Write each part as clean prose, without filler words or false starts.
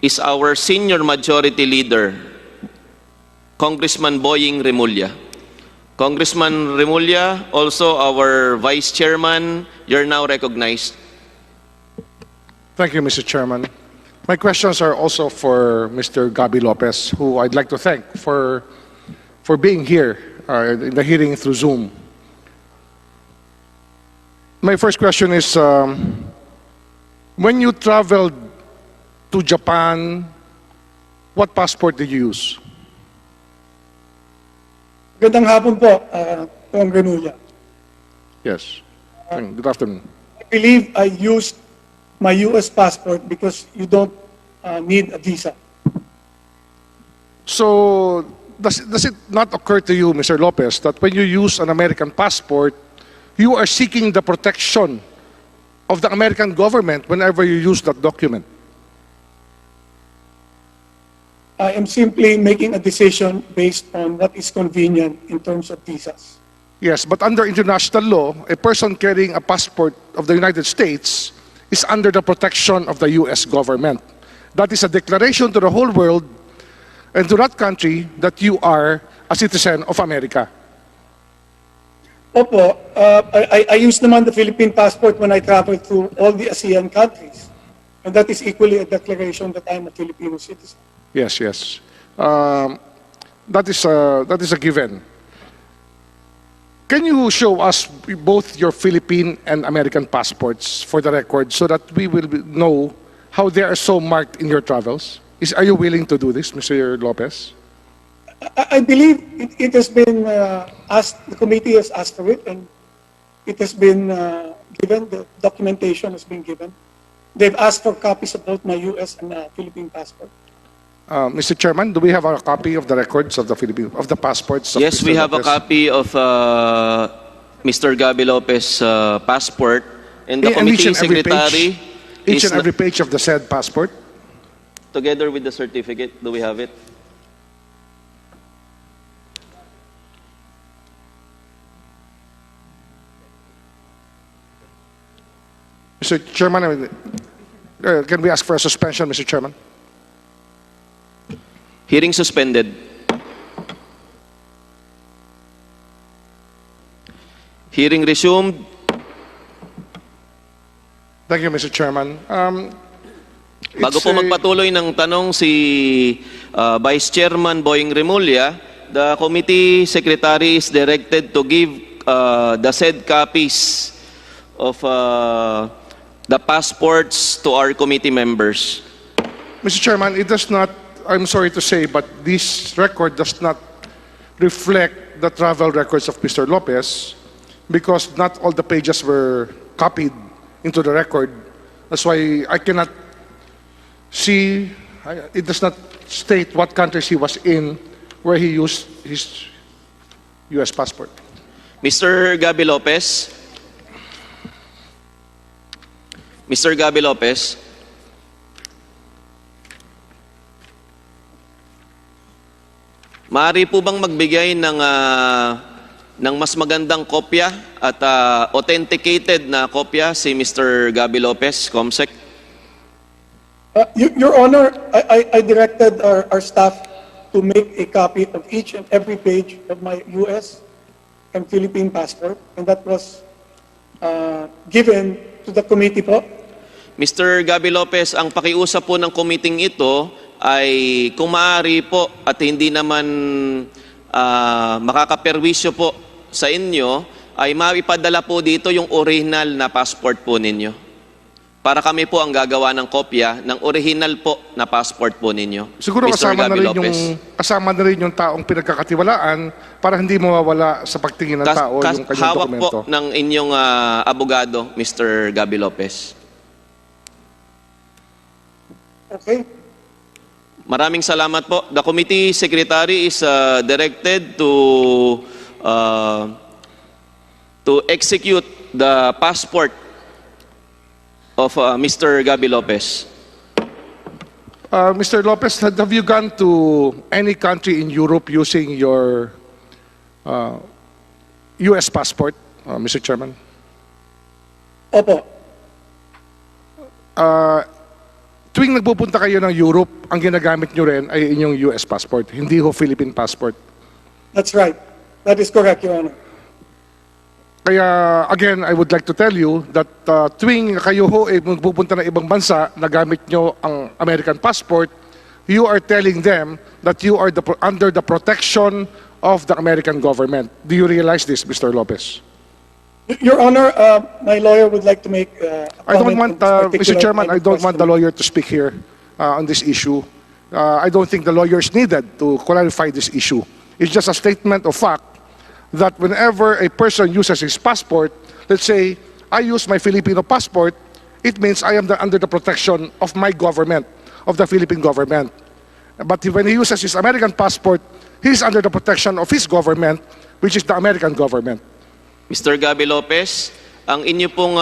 is our senior majority leader, Congressman Boying Remulla. Congressman Remulla, also our Vice Chairman, you're now recognized. Thank you, Mr. Chairman. My questions are also for Mr. Gabi Lopez, who I'd like to thank for being here in the hearing through Zoom. My first question is, when you traveled to Japan, what passport did you use? Magandang hapon po, Kong Remulla. Yes. Good afternoon. I believe I used my U.S. passport because you don't need a visa. So, does it not occur to you, Mr. Lopez, that when you use an American passport, you are seeking the protection of the American government whenever you use that document? I am simply making a decision based on what is convenient in terms of visas. Yes, but under international law, a person carrying a passport of the United States is under the protection of the U.S. government. That is a declaration to the whole world and to that country that you are a citizen of America. Opo, I use naman the Philippine passport when I travel through all the ASEAN countries. And that is equally a declaration that I'm a Filipino citizen. Yes, yes. That is a given. Can you show us both your Philippine and American passports for the record so that we will know how they are so marked in your travels? Are you willing to do this, Mr. Lopez? I believe it has been asked, the committee has asked for it, and it has been given, the documentation has been given. They've asked for copies of both my U.S. and Philippine passport. Mr. Chairman, do we have a copy of the records of the passports? Of Yes, Mr. we have Lopez? a copy of Mr. Gabi Lopez' passport, and the committee secretary Each is and every page of the said passport? together with the certificate. Do we have it? Mr. Chairman, can we ask for a suspension, Mr. Chairman? Hearing suspended. Hearing resumed. Thank you, Mr. Chairman. Bago po magpatuloy ng tanong si Vice Chairman Boying Remulla, the committee secretary is directed to give the said copies of the passports to our committee members. Mr. Chairman, it does not, I'm sorry to say, but this record does not reflect the travel records of Mr. Lopez because not all the pages were copied into the record. That's why I cannot see, it does not state what countries he was in where he used his U.S. passport. Mr. Gabi Lopez. Mr. Gabi Lopez. Maaari po bang magbigay ng mas magandang kopya at authenticated na kopya si Mr. Gabi Lopez, Comsec? Your Honor, I directed our staff to make a copy of each and every page of my U.S. and Philippine passport, and that was given to the committee po. Mr. Gabi Lopez, ang pakiusap po ng committee ito ay kung maaari po at hindi naman makakaperwisyo po sa inyo, ay maipadala po dito yung original na passport po ninyo. Para kami po ang gagawa ng kopya ng original po na passport po ninyo. Siguro Mr. Gabi Lopez. kasama na rin yung taong pinagkakatiwalaan para hindi mawawala sa pagtingin ng tao yung kanyang hawak dokumento. po ng inyong abogado, Mr. Gabi Lopez. Okay. Maraming salamat po. The committee secretary is directed to execute the passport of Mr. Gabi Lopez. Mr. Lopez, have you gone to any country in Europe using your U.S. passport, Mr. Chairman? Opo. tuwing nagpupunta kayo ng Europe, ang ginagamit nyo rin ay inyong US passport, hindi ho Philippine passport. That's right. That is correct, Your Honor. Kaya, again, I would like to tell you that tuwing kayo ho magpupunta ng ibang bansa, nagamit nyo ang American passport, you are telling them that you are under the protection of the American government. Do you realize this, Mr. Lopez? Your Honor, my lawyer would like to make a I don't comment want, on this Mr. particular Chairman, line I of don't want the questioning. lawyer to speak here on this issue. I don't think the lawyer is needed to clarify this issue. It's just a statement of fact that whenever a person uses his passport, let's say, I use my Filipino passport, it means I am under the protection of my government, of the Philippine government. But when he uses his American passport, he's under the protection of his government, which is the American government. Mr. Gabi Lopez, ang inyo pong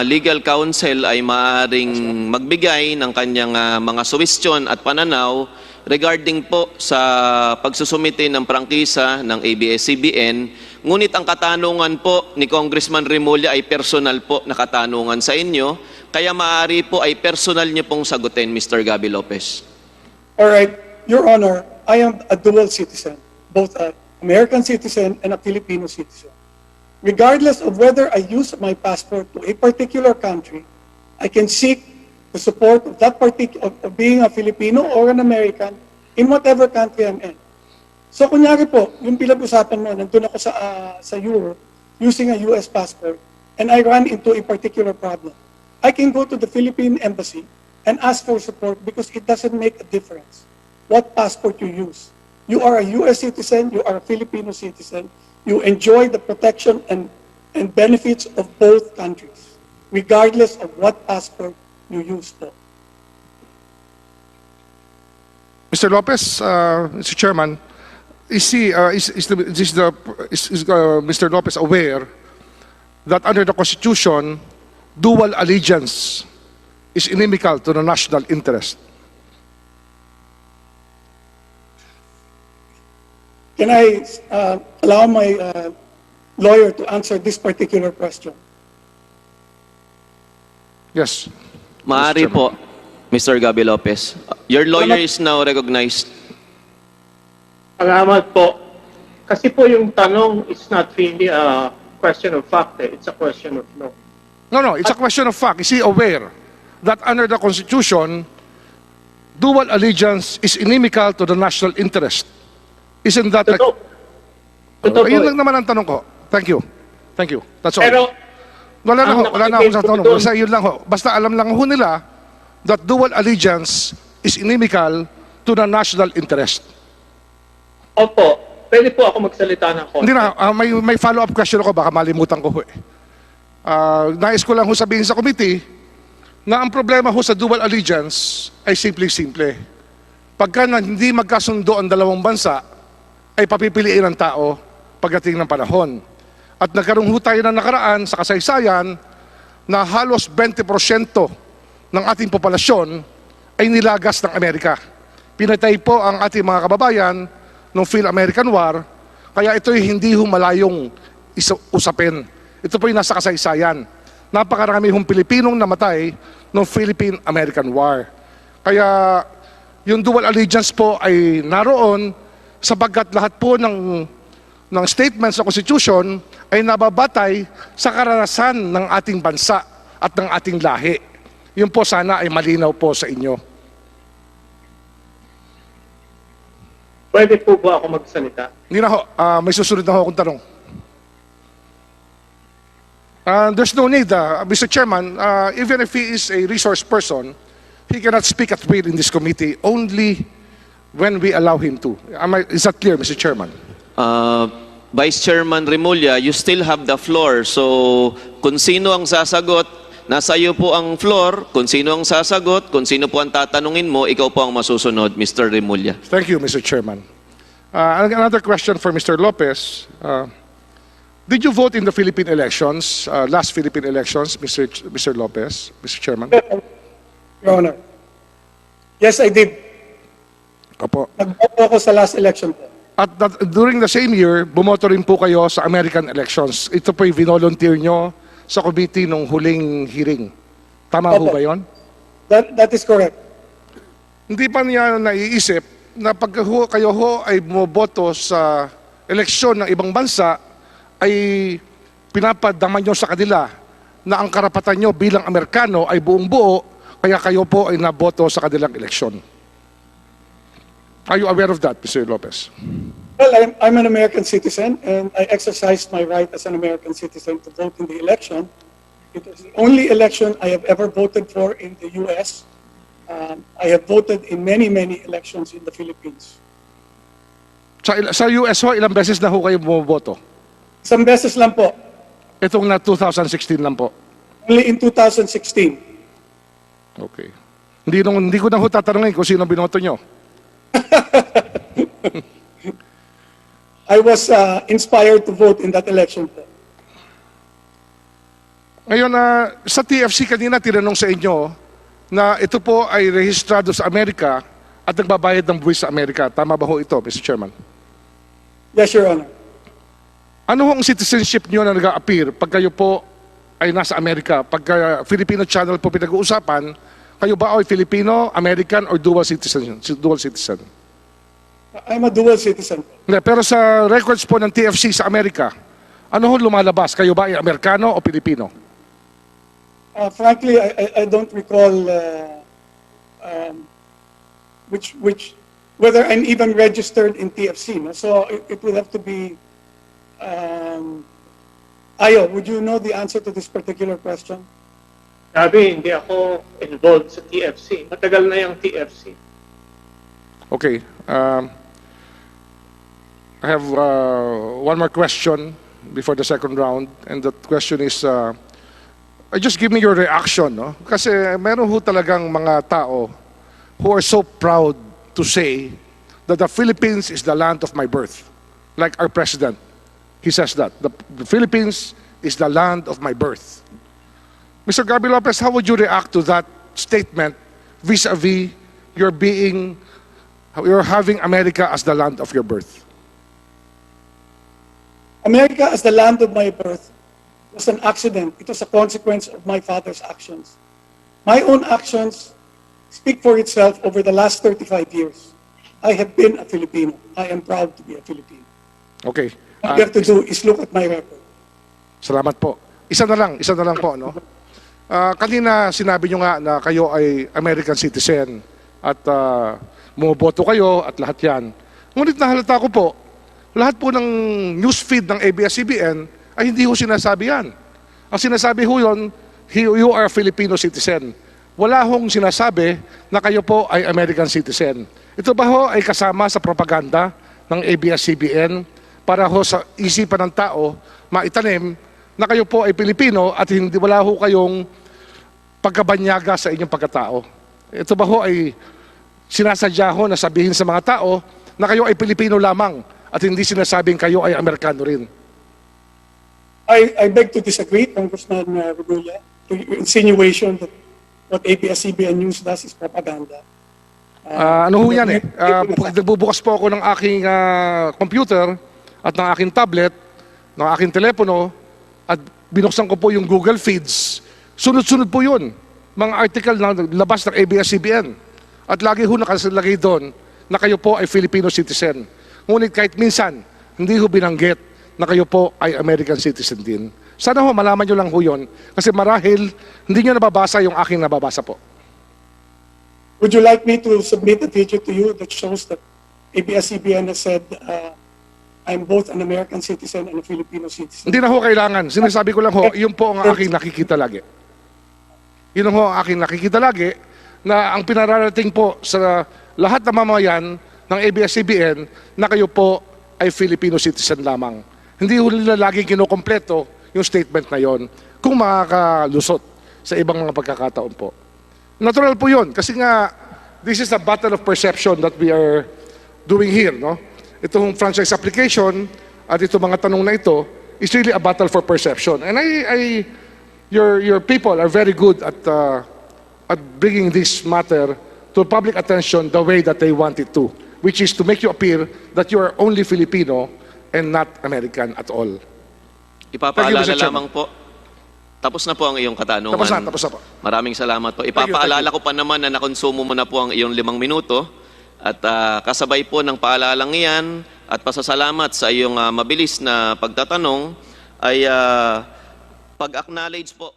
legal counsel ay maaaring magbigay ng kanyang mga suwestyon at pananaw regarding po sa pagsusumite ng prangkisa ng ABS-CBN. Ngunit ang katanungan po ni Congressman Remulla ay personal po na katanungan sa inyo, kaya maaari po ay personal niyo pong sagutin, Mr. Gabi Lopez. All right, Your Honor, I am a dual citizen, both an American citizen and a Filipino citizen. Regardless of whether I use my passport to a particular country, I can seek the support of that particular, of being a Filipino or an American in whatever country I'm in. So kunyari po, yung pinag-usapan mo, nandun ako sa Europe using a US passport and I run into a particular problem. I can go to the Philippine embassy and ask for support because it doesn't make a difference what passport you use. You are a US citizen, you are a Filipino citizen, you enjoy the protection and benefits of both countries, regardless of what passport you use po. Mr. Lopez, Mr. Chairman, is Mr. Lopez aware that under the Constitution, dual allegiance is inimical to the national interest? Can I allow my lawyer to answer this particular question? Yes. Maaari Mr. po, Mr. Gabi Lopez. Your lawyer is now recognized. Salamat po. Kasi po yung tanong is not really a question of fact, it's a question of law. No, it's a question of fact. Is he aware that under the Constitution, dual allegiance is inimical to the national interest? Isn't that like... Totoo Ayun po. lang naman ang tanong ko. Thank you. Thank you. That's all. Pero, Wala na ang ho, wala na akong sa nakikita tanong. ko doon- Basta yun lang ho. Basta alam lang ho nila that dual allegiance is inimical to the national interest. opo, pwede po ako magsalita ng konti. Hindi na, may follow-up question ako, baka malimutan ko ho eh. Nais ko lang ho sabihin sa committee na ang problema ho sa dual allegiance ay simple-simple. Pagka hindi magkasundo ang dalawang bansa, ay papipiliin ng tao pagdating ng panahon. At nagkaroon ho tayo ng nakaraan sa kasaysayan na halos 20% ng ating populasyon ay nilagas ng Amerika. Pinatay po ang ating mga kababayan ng Fil-American War, kaya ito'y hindi ho malayong usapin. Ito po yung nasa kasaysayan. Napakarami hong Pilipinong namatay ng Philippine-American War. Kaya yung dual allegiance po ay naroon sapagkat lahat po ng statements sa Constitution ay nababatay sa karanasan ng ating bansa at ng ating lahi. Yun po sana ay malinaw po sa inyo. Pwede po ba ako magsalita? Hindi na ho, may susunod na ho akong tanong. There's no need, Mr. Chairman, even if he is a resource person, he cannot speak at will in this committee only when we allow him to. Is that clear, Mr. Chairman? Vice Chairman Remulla, you still have the floor. So, kung sino ang sasagot, nasa iyo po ang floor. Kung sino ang sasagot, kung sino po ang tatanungin mo, ikaw po ang masusunod, Mr. Remulla. Thank you, Mr. Chairman. Another question for Mr. Lopez. Did you vote in the Philippine elections, last Philippine elections, Mr. Lopez, Mr. Chairman? Your Honor. Yes, I did. Opo. Nagboto ako sa last election po. At during the same year, bumoto rin po kayo sa American elections. Ito po yung volunteer nyo sa committee nung huling hearing. Tama po Opo. ba yun? That is correct. Hindi pa niya naiisip na pag kayo ho ay bumoboto sa eleksyon ng ibang bansa, ay pinapadama nyo sa kanila na ang karapatan nyo bilang Amerikano ay buong buo, kaya kayo po ay naboto sa kanilang eleksyon. Are you aware of that, Mr. Lopez? Well, I'm an American citizen, and I exercised my right as an American citizen to vote in the election. It was the only election I have ever voted for in the U.S. I have voted in many, many elections in the Philippines. Sa US ho, ilang beses na ho kayo bumoboto? Isang beses lang po, Itong na 2016 lang po. only in 2016. Okay. Hindi ko na ho tatanungin kung sino binoto nyo. I was inspired to vote in that election po. Ngayon, sa TFC kanina tinanong sa inyo na ito po ay rehistrado sa Amerika at nagbabayad ng buwis sa Amerika. Tama ba ho ito, Mr. Chairman? Yes, Your Honor. Ano hong citizenship nyo na nag-a-appear pag kayo po ay nasa Amerika? Pag Filipino channel po pinag-uusapan, kayo ba ay Filipino, American, or dual citizen? I'm a dual citizen po. Hindi, pero sa records po ng TFC sa Amerika, ano hong lumalabas? Kayo ba ay Amerikano o Pilipino? Frankly, I don't recall whether I'm even registered in TFC. No? So it would have to be. Ayo, would you know the answer to this particular question? Sabi, hindi ako involved sa TFC. Matagal na yung TFC. Okay. I have one more question before the second round, and that question is, just give me your reaction, no? Kasi meron ho talagang mga tao who are so proud to say that the Philippines is the land of my birth. Like our president, he says that. The Philippines is the land of my birth. Mr. Gabi Lopez, how would you react to that statement vis-a-vis you're having America as the land of your birth? America as the land of my birth was an accident. It was a consequence of my father's actions. My own actions speak for itself over the last 35 years. I have been a Filipino. I am proud to be a Filipino. Okay. What you have to do is look at my record. Salamat po. Isa na lang po, no? Kanina sinabi nyo nga na kayo ay American citizen at bumoboto kayo at lahat yan. Ngunit nahalata ko po, lahat po ng newsfeed ng ABS-CBN ay hindi ho sinasabi yan. Ang sinasabi ho yun, you are a Filipino citizen. Wala hong sinasabi na kayo po ay American citizen. Ito ba ho ay kasama sa propaganda ng ABS-CBN para ho sa isipan ng tao maitanim na kayo po ay Pilipino at hindi wala ho kayong pagkabanyaga sa inyong pagkatao? Ito ba ho ay sinasadya ho na sabihin sa mga tao na kayo ay Pilipino lamang at hindi sinasabing kayo ay Amerikano rin? I beg to disagree, Congressman Remulla, to your insinuation that what ABS-CBN News does is propaganda. Ano ho yan eh? Nagbubukas po ako ng aking computer at ng aking tablet, ng aking telepono, at binuksan ko po yung Google Feeds. Sunod-sunod po yun. Mga article na labas ng ABS-CBN. At lagi ho nakasalagay doon na kayo po ay Filipino citizen. Ngunit kahit minsan, hindi ho binanggit na kayo po ay American citizen din. Sana ho, malaman nyo lang ho yun. Kasi marahil, hindi nyo nababasa yung aking nababasa po. Would you like me to submit a video to you that shows that ABS-CBN has said I'm both an American citizen and a Filipino citizen? Hindi na ho kailangan. Sinasabi ko lang ho, yun po ang aking nakikita lagi. Yun ho ang aking nakikita lagi na ang pinararating po sa lahat ng mamayan ng ABS-CBN na kayo po ay Filipino citizen lamang. Hindi ho nila laging kinukompleto yung statement na yon kung makakalusot sa ibang mga pagkakataon po. Natural po yun kasi nga this is a battle of perception that we are doing here, no? Itong franchise application at itong mga tanong na ito is really a battle for perception. And your people are very good at bringing this matter to public attention the way that they want it to, which is to make you appear that you are only Filipino and not American at all. Ipapaalala Mr. Chairman. lamang po, Tapos na po ang iyong katanungan. Tapos na po. Maraming salamat po. you, Ipapaalala ko pa naman na nakonsumo mo na po ang iyong 5 minuto. At kasabay po ng paalalang iyan at pasasalamat sa iyong mabilis na pagtatanong ay pag-acknowledge po